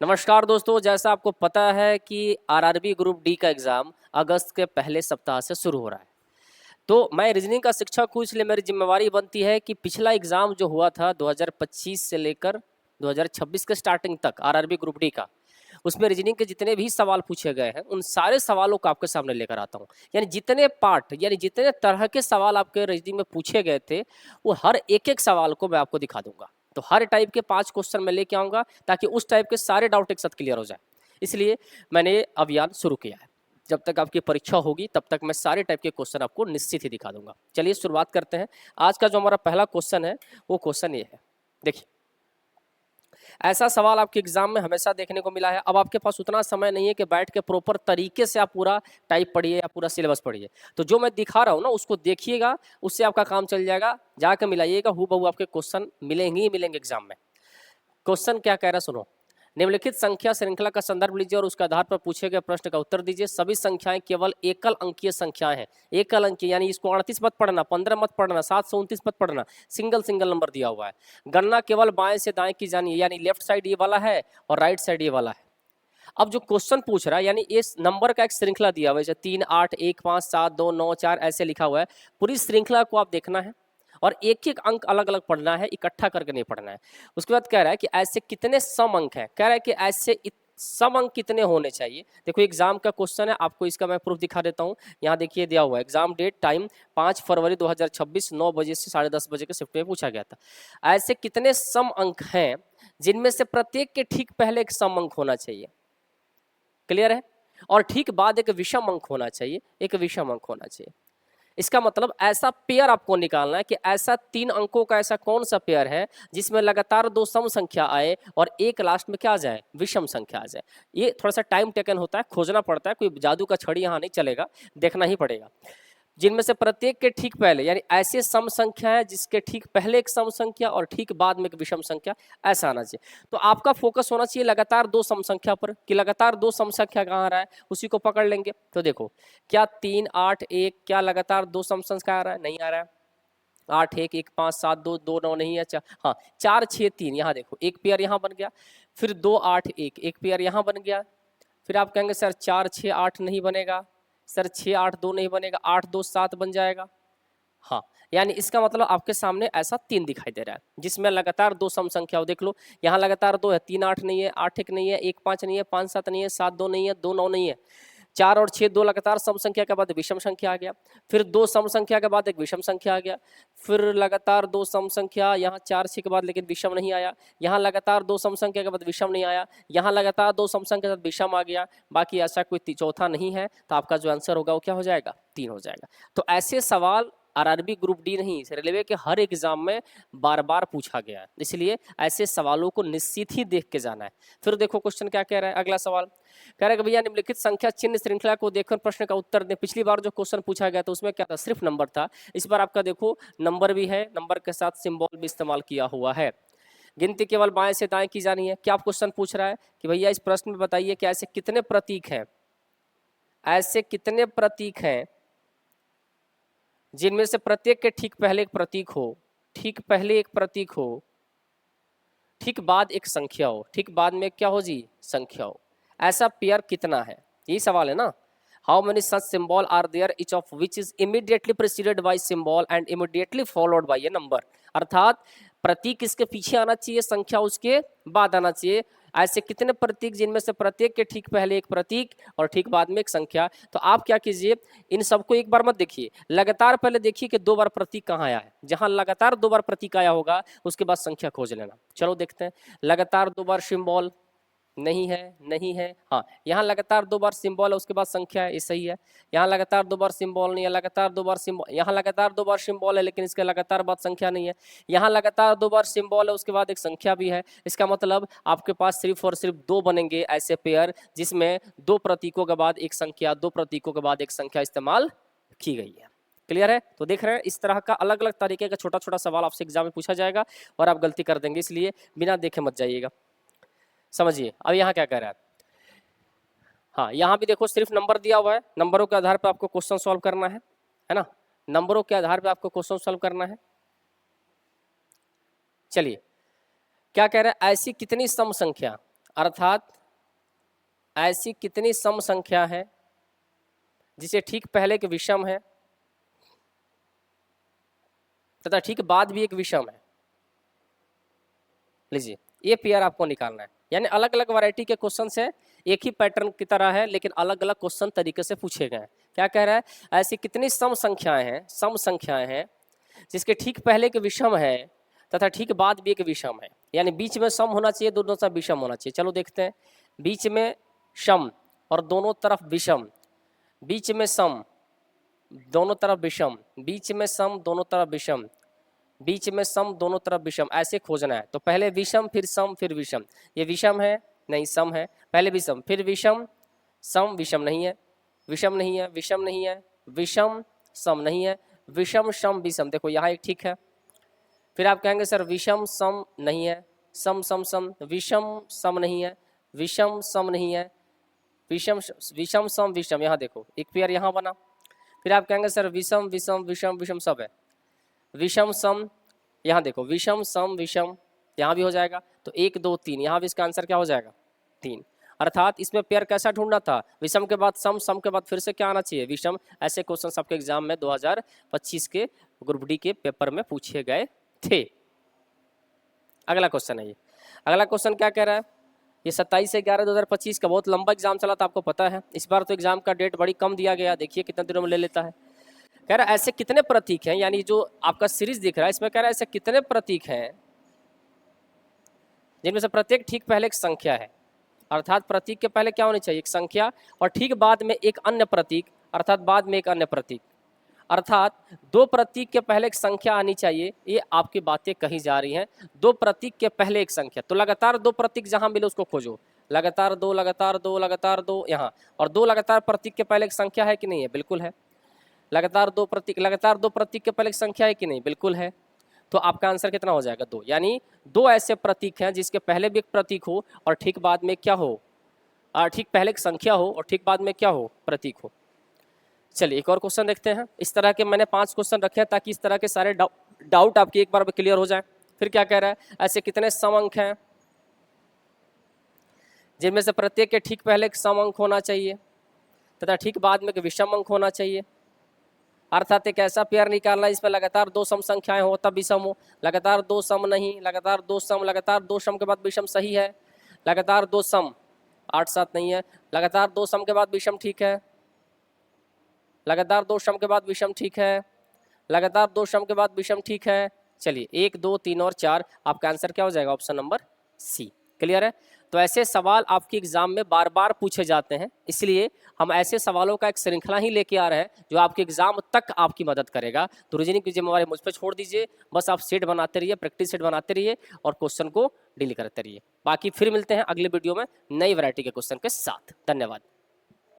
नमस्कार दोस्तों, जैसा आपको पता है कि आरआरबी ग्रुप डी का एग्ज़ाम अगस्त के पहले सप्ताह से शुरू हो रहा है। तो मैं रीजनिंग का शिक्षक हूँ, इसलिए मेरी जिम्मेवारी बनती है कि पिछला एग्ज़ाम जो हुआ था 2025 से लेकर 2026 के स्टार्टिंग तक आरआरबी ग्रुप डी का, उसमें रीजनिंग के जितने भी सवाल पूछे गए हैं उन सारे सवालों को आपके सामने लेकर आता हूँ। यानी जितने पार्ट यानी जितने तरह के सवाल आपके रीजनिंग में पूछे गए थे, वो हर एक-एक सवाल को मैं आपको दिखा दूँगा। तो हर टाइप के 5 क्वेश्चन मैं लेके आऊँगा ताकि उस टाइप के सारे डाउट एक साथ क्लियर हो जाए। इसलिए मैंने ये अभियान शुरू किया है। जब तक आपकी परीक्षा होगी तब तक मैं सारे टाइप के क्वेश्चन आपको निश्चित ही दिखा दूंगा। चलिए शुरुआत करते हैं। आज का जो हमारा पहला क्वेश्चन है वो क्वेश्चन ये है। देखिए, ऐसा सवाल आपके एग्जाम में हमेशा देखने को मिला है। अब आपके पास उतना समय नहीं है कि बैठ के प्रॉपर तरीके से आप पूरा टाइप पढ़िए या पूरा सिलेबस पढ़िए। तो जो मैं दिखा रहा हूँ ना उसको देखिएगा, उससे आपका काम चल जाएगा। जाकर मिलाइएगा, हूबहू आपके क्वेश्चन मिलेंगे ही मिलेंगे एग्जाम में। क्वेश्चन क्या कह रहा है सुनो। निम्नलिखित संख्या श्रृंखला का संदर्भ लीजिए और उसके आधार पर पूछे गए प्रश्न का उत्तर दीजिए। सभी संख्याएं केवल एकल अंकीय संख्याएं हैं। एकल अंकीय यानी इसको 38 मत पढ़ना, 15 मत पढ़ना, 729 मत पढ़ना, सिंगल सिंगल नंबर दिया हुआ है। गणना केवल बाएं से दाएं की जानी है, यानी लेफ्ट साइड ये वाला है और राइट साइड ये वाला है। अब जो क्वेश्चन पूछ रहा है यानी इस नंबर का एक श्रृंखला दिया हुआ है, जैसे 3 8 1 5 7 2 9 4 ऐसे लिखा हुआ है। पूरी श्रृंखला को आप देखना है और एक एक अंक अलग अलग पढ़ना है, इकट्ठा करके नहीं पढ़ना है। उसके बाद कह रहा है कि ऐसे कितने सम अंक हैं, कह रहा है कि ऐसे सम अंक कितने होने चाहिए। देखो एग्जाम का क्वेश्चन है, आपको इसका मैं प्रूफ दिखा देता हूँ। यहाँ देखिए दिया हुआ है एग्जाम डेट टाइम 5 फरवरी 2026 9 बजे से 10:30 बजे के शिफ्ट में पूछा गया था। ऐसे कितने सम अंक हैं जिनमें से प्रत्येक के ठीक पहले एक सम अंक होना चाहिए। क्लियर है। और ठीक बाद एक विषम अंक होना चाहिए, एक विषम अंक होना चाहिए। इसका मतलब ऐसा पेयर आपको निकालना है कि ऐसा 3 अंकों का ऐसा कौन सा पेयर है जिसमें लगातार 2 सम संख्या आए और एक लास्ट में क्या आ जाए, विषम संख्या आ जाए। ये थोड़ा सा टाइम टेकन होता है, खोजना पड़ता है, कोई जादू का छड़ी यहाँ नहीं चलेगा, देखना ही पड़ेगा। जिनमें से प्रत्येक के ठीक पहले यानी ऐसे सम संख्या है जिसके ठीक पहले एक सम संख्या और ठीक बाद में एक विषम संख्या, ऐसा आना चाहिए। तो आपका फोकस होना चाहिए लगातार 2 सम संख्या पर कि लगातार 2 सम संख्या कहाँ आ रहा है, उसी को पकड़ लेंगे। तो देखो क्या 3 8 1 क्या लगातार 2 सम संख्या आ रहा है, नहीं आ रहा है। 8 1 1 5 7 2 2 9 नहीं है। हाँ 4 6 3, यहाँ देखो एक पेयर यहाँ बन गया, फिर 2 8 1 एक पेयर यहाँ बन गया। फिर आप कहेंगे सर 4 6 8 नहीं बनेगा, सर 6 8 2 नहीं बनेगा, 8 2 7 बन जाएगा। हाँ, यानी इसका मतलब आपके सामने ऐसा 3 दिखाई दे रहा है जिसमें लगातार 2 सम संख्या हो। देख लो यहाँ लगातार 2 है, 3 8 नहीं है, 8 1 नहीं है, 1 5 नहीं है, 5 7 नहीं है, 7 2 नहीं है, 2 9 नहीं है। 4 और 6 2 लगातार सम संख्या के बाद विषम संख्या आ गया, फिर 2 सम संख्या के बाद एक विषम संख्या आ गया, फिर लगातार 2 सम संख्या, यहाँ 4 6 के बाद लेकिन विषम नहीं आया, यहाँ लगातार 2 सम संख्या के बाद विषम नहीं आया, यहाँ लगातार 2 सम संख्या के साथ विषम आ गया। बाकी ऐसा कोई चौथा नहीं है, तो आपका जो आंसर होगा वो क्या हो जाएगा, 3 हो जाएगा। तो ऐसे सवाल आरआरबी ग्रुप डी नहीं, रेलवे के हर एग्जाम में बार बार पूछा गया है, इसलिए ऐसे सवालों को निश्चित ही देख के जाना है। फिर देखो क्वेश्चन क्या कह रहा है, अगला सवाल कह रहा है कि भैया निम्नलिखित संख्या चिन्ह श्रृंखला को देखकर प्रश्न का उत्तर दें। पिछली बार जो क्वेश्चन पूछा गया था उसमें क्या था, सिर्फ नंबर था। इस बार आपका देखो नंबर भी है, नंबर के साथ सिंबल भी इस्तेमाल किया हुआ है। गिनती केवल बाएं से दाएं की जानी है। क्या क्वेश्चन पूछ रहा है कि भैया इस प्रश्न में बताइए कि ऐसे कितने प्रतीक हैं, ऐसे कितने प्रतीक हैं जिनमें से प्रत्येक के ठीक पहले एक प्रतीक हो, ठीक पहले एक प्रतीक हो, ठीक बाद एक संख्या हो, ठीक बाद में क्या हो जी, संख्या हो। ऐसा पेयर कितना है, यही सवाल है ना। How many such symbol are there each of which is immediately preceded by symbol and immediately followed by a number. अर्थात प्रतीक इसके पीछे आना चाहिए, संख्या उसके बाद आना चाहिए। ऐसे कितने प्रतीक जिनमें से प्रत्येक के ठीक पहले एक प्रतीक और ठीक बाद में एक संख्या। तो आप क्या कीजिए, इन सबको एक बार मत देखिए, लगातार पहले देखिए कि 2 बार प्रतीक कहाँ आया है। जहां लगातार 2 बार प्रतीक आया होगा उसके बाद संख्या खोज लेना। चलो देखते हैं, लगातार 2 बार सिंबल नहीं है, नहीं है। हाँ, यहाँ लगातार 2 बार सिंबल है उसके बाद संख्या है, ये सही है। यहाँ लगातार 2 बार सिंबल नहीं है, लगातार 2 बार सिंबल, यहाँ लगातार 2 बार सिंबल है लेकिन इसके लगातार बाद संख्या नहीं है। यहाँ लगातार 2 बार सिंबल है उसके बाद एक संख्या भी है। इसका मतलब आपके पास सिर्फ और सिर्फ 2 बनेंगे ऐसे पेयर जिसमें 2 प्रतीकों के बाद एक संख्या, 2 प्रतीकों के बाद एक संख्या इस्तेमाल की गई है। क्लियर है। तो देख रहे हैं इस तरह का अलग अलग तरीके का छोटा छोटा सवाल आपसे एग्जाम में पूछा जाएगा और आप गलती कर देंगे, इसलिए बिना देखे मत जाइएगा। समझिए अब यहाँ क्या कह रहा है। हाँ, यहाँ भी देखो सिर्फ नंबर दिया हुआ है, नंबरों के आधार पर आपको क्वेश्चन सॉल्व करना है ना, नंबरों के आधार पर आपको क्वेश्चन सॉल्व करना है। चलिए क्या कह रहा है, ऐसी कितनी सम संख्या, अर्थात ऐसी कितनी सम संख्या है जिसे ठीक पहले एक विषम है तथा ठीक बाद भी एक विषम है। लीजिए, ये पेयर आपको निकालना है, यानी अलग अलग वैरायटी के क्वेश्चन है, एक ही पैटर्न की तरह है लेकिन अलग अलग क्वेश्चन तरीके से पूछे गए हैं। क्या कह रहा है, ऐसी कितनी सम संख्याएं हैं जिसके ठीक पहले एक विषम है तथा ठीक बाद भी एक विषम है, यानी बीच में सम होना चाहिए, दोनों सा विषम होना चाहिए। चलो देखते हैं, बीच में सम और दोनों तरफ विषम, बीच में सम दोनों तरफ विषम, बीच में सम दोनों तरफ विषम, बीच में सम दोनों तरफ विषम, ऐसे खोजना है। तो पहले विषम फिर सम फिर विषम, ये विषम है नहीं सम है, पहले विषम फिर विषम सम, विषम नहीं है, विषम नहीं है, विषम नहीं है, विषम सम नहीं है, विषम सम विषम, देखो यहाँ एक ठीक है। फिर आप कहेंगे सर विषम सम नहीं है, सम सम सम, विषम सम नहीं है, विषम सम नहीं है, विषम विषम सम विषम, यहाँ देखो एक पेयर यहाँ बना। फिर आप कहेंगे सर विषम विषम विषम विषम सब है, विषम सम, यहाँ देखो विषम सम विषम, यहाँ भी हो जाएगा। तो 1 2 3, यहाँ भी इसका आंसर क्या हो जाएगा 3। अर्थात इसमें पेयर कैसा ढूंढना था, विषम के बाद सम, सम के बाद फिर से क्या आना चाहिए विषम। ऐसे क्वेश्चन आपके एग्जाम में 2025 के ग्रुप डी के पेपर में पूछे गए थे। अगला क्वेश्चन है ये, अगला क्वेश्चन क्या कह रहा है, ये 27/11/2025 का बहुत लंबा एग्जाम चला था, आपको पता है। इस बार तो एग्जाम का डेट बड़ी कम दिया गया, देखिए कितने दिनों में ले लेता है। कह रहा है ऐसे कितने प्रतीक हैं, यानी जो आपका सीरीज दिख रहा है इसमें कह रहा है ऐसे कितने प्रतीक हैं जिनमें से प्रत्येक ठीक पहले एक संख्या है। अर्थात प्रतीक के पहले क्या होनी चाहिए, एक संख्या, और ठीक बाद में एक अन्य प्रतीक, अर्थात बाद में एक अन्य प्रतीक। अर्थात 2 प्रतीक के पहले एक संख्या आनी चाहिए, ये आपकी बातें कही जा रही हैं। 2 प्रतीक के पहले एक संख्या, तो लगातार 2 प्रतीक जहां मिले उसको खोजो, लगातार 2 लगातार 2 लगातार 2 यहाँ, और 2 लगातार प्रतीक के पहले एक संख्या है कि नहीं है, बिल्कुल है। लगातार 2 प्रतीक, लगातार 2 प्रतीक के पहले एक संख्या है कि नहीं, बिल्कुल है। तो आपका आंसर कितना हो जाएगा 2, यानी 2 ऐसे प्रतीक हैं जिसके पहले भी एक प्रतीक हो और ठीक बाद में क्या हो, ठीक पहले एक संख्या हो और ठीक बाद में क्या हो, प्रतीक हो। चलिए एक और क्वेश्चन देखते हैं। इस तरह के मैंने 5 क्वेश्चन रखे हैं ताकि इस तरह के सारे डाउट आपके एक बार में क्लियर हो जाए। फिर क्या कह रहा है, ऐसे कितने सम अंक हैं जिनमें से प्रत्येक के ठीक पहले एक सम अंक होना चाहिए तथा ठीक बाद में एक विषम अंक होना चाहिए। अर्थात एक ऐसा पेयर निकालना इसमें लगातार 2 सम संख्याएं हो तब विषम हो, लगातार 2 सम नहीं, लगातार 2 सम, लगातार 2 सम के बाद विषम सही है, लगातार 2 सम 8 7 नहीं है, लगातार 2 सम के बाद विषम ठीक है, लगातार 2 सम के बाद विषम ठीक है, लगातार 2 सम के बाद विषम ठीक है। चलिए 1 2 3 और 4, आपका आंसर क्या हो जाएगा, ऑप्शन नंबर सी। क्लियर है। तो ऐसे सवाल आपके एग्जाम में बार बार पूछे जाते हैं, इसलिए हम ऐसे सवालों का एक श्रृंखला ही लेके आ रहे हैं जो आपके एग्जाम तक आपकी मदद करेगा। तो रीजनिंग की जिम्मेवारी मुझ पर छोड़ दीजिए, बस आप सेट बनाते रहिए, प्रैक्टिस सेट बनाते रहिए और क्वेश्चन को डील करते रहिए। बाकी फिर मिलते हैं अगले वीडियो में नई वैरायटी के क्वेश्चन के साथ। धन्यवाद।